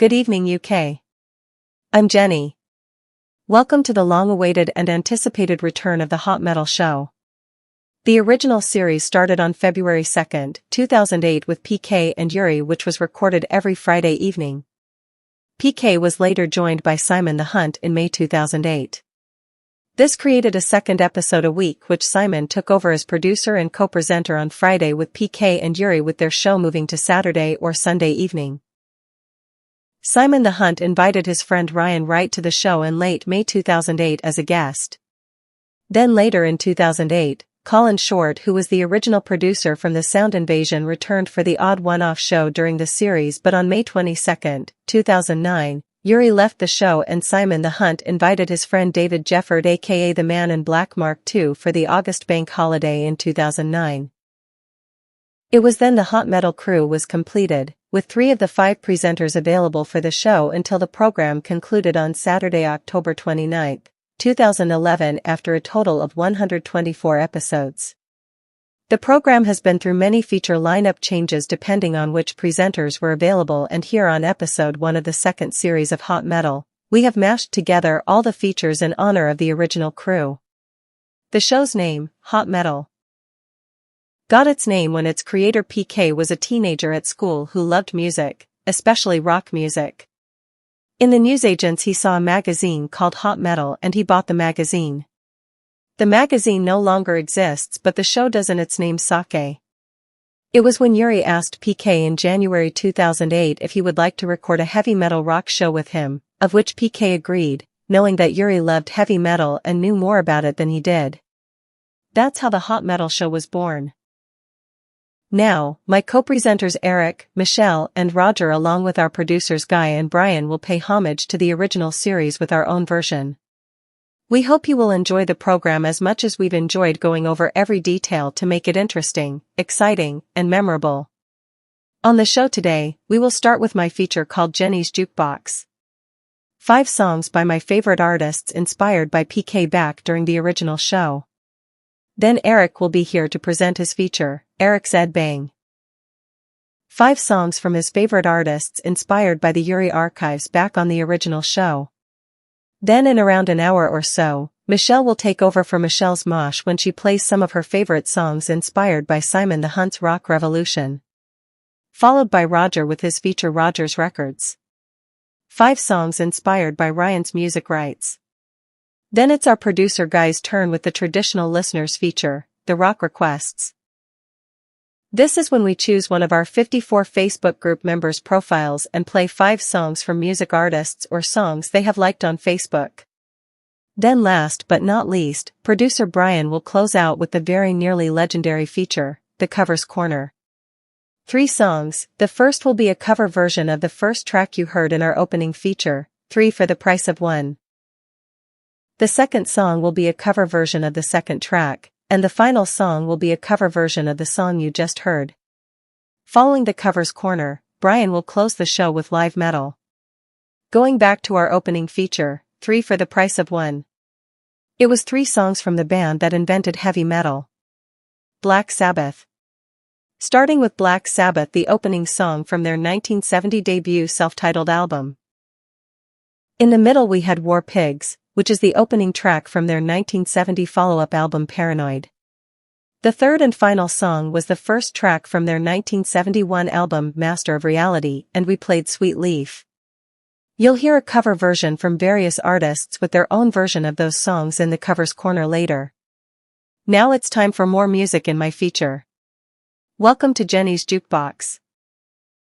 Good evening, UK. I'm Jenny. Welcome to the long-awaited and anticipated return of the Hot Metal Show. The original series started on February 2, 2008 with PK and Yuri, which was recorded every Friday evening. PK was later joined by Simon the Hunt in May 2008. This created a second episode a week, which Simon took over as producer and co-presenter on Friday, with PK and Yuri with their show moving to Saturday or Sunday evening. Simon the Hunt invited his friend Ryan Wright to the show in late May 2008 as a guest. Then later in 2008, Colin Short, who was the original producer from The Sound Invasion, returned for the odd one-off show during the series, but on May 22, 2009, Yuri left the show and Simon the Hunt invited his friend David Jefford, aka the Man in Black Mark II, for the August bank holiday in 2009. It was then the Hot Metal crew was completed, with 3 of the 5 presenters available for the show until the program concluded on Saturday, October 29, 2011 after a total of 124 episodes. The program has been through many feature lineup changes depending on which presenters were available, and here on episode 1 of the second series of Hot Metal, we have mashed together all the features in honor of the original crew. The show's name, Hot Metal, got its name when its creator PK was a teenager at school who loved music, especially rock music. In the newsagents he saw a magazine called Hot Metal and he bought the magazine. The magazine no longer exists, but the show does in its namesake. It was when Yuri asked PK in January 2008 if he would like to record a heavy metal rock show with him, of which PK agreed, knowing that Yuri loved heavy metal and knew more about it than he did. That's how the Hot Metal Show was born. Now, my co-presenters Eric, Michelle, and Roger, along with our producers Guy and Brian, will pay homage to the original series with our own version. We hope you will enjoy the program as much as we've enjoyed going over every detail to make it interesting, exciting, and memorable. On the show today, we will start with my feature called Jenny's Jukebox. 5 songs by my favorite artists inspired by PK back during the original show. Then Eric will be here to present his feature, Eric's Ed Bang. 5 songs from his favorite artists inspired by the Yuri archives back on the original show. Then in around an hour or so, Michelle will take over for Michelle's Mosh when she plays some of her favorite songs inspired by Simon the Hunt's Rock Revolution. Followed by Roger with his feature Roger's Records. 5 songs inspired by Ryan's music rights. Then it's our producer Guy's turn with the traditional listeners feature, the Rock Requests. This is when we choose one of our 54 Facebook group members' profiles and play 5 songs from music artists or songs they have liked on Facebook. Then last but not least, producer Brian will close out with the very nearly legendary feature, the Covers Corner. 3 songs, the first will be a cover version of the first track you heard in our opening feature, 3 for the price of 1. The second song will be a cover version of the second track, and the final song will be a cover version of the song you just heard. Following the Covers Corner, Brian will close the show with live metal. Going back to our opening feature, 3 for the price of 1. It was 3 songs from the band that invented heavy metal, Black Sabbath. Starting with Black Sabbath, the opening song from their 1970 debut self-titled album. In the middle we had War Pigs, which is the opening track from their 1970 follow-up album Paranoid. The third and final song was the first track from their 1971 album Master of Reality, and we played Sweet Leaf. You'll hear a cover version from various artists with their own version of those songs in the Covers Corner later. Now it's time for more music in my feature. Welcome to Jenny's Jukebox.